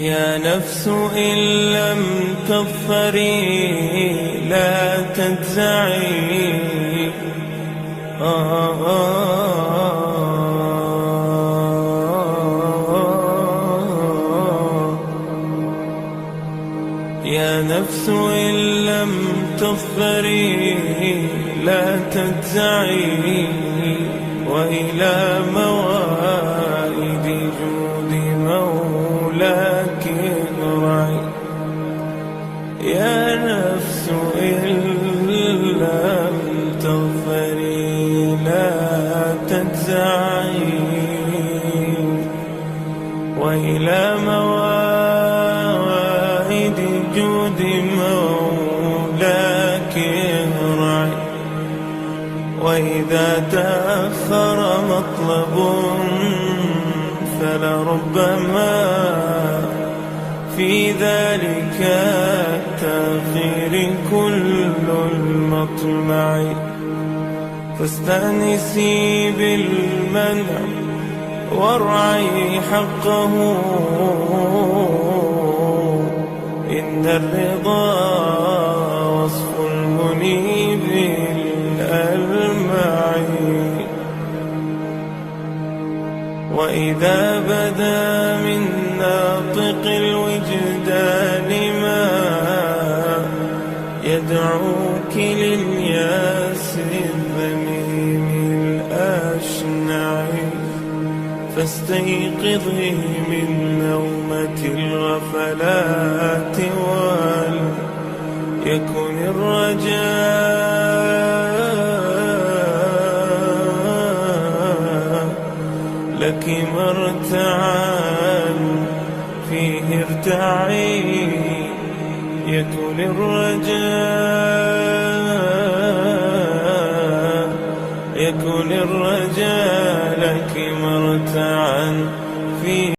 يا نفس إن لم تظفري لا تجزعي. يا نفس إن لم تظفري لا تجزعي، وإلى موائد جود مولاك ارعي. يا نفس إن لم تظفري لا تجزعي، وإلى موائد جود مولاك ارعي. وإذا تأخر مطلب فلربما في ذلك التأخير كل المطمع. فاستأنسي بالمنع وارعي حقه، إن الرضا وصف المنيب الألمع. وإذا بدا من ناطق الوجدان ما يدعوك للياس الذميم الأشنع، فاستيقظي من نومة الغفلات وليكن الرجاء لك مرتعا فيه ارتعي. يكن الرجاء لك مرتعا فيه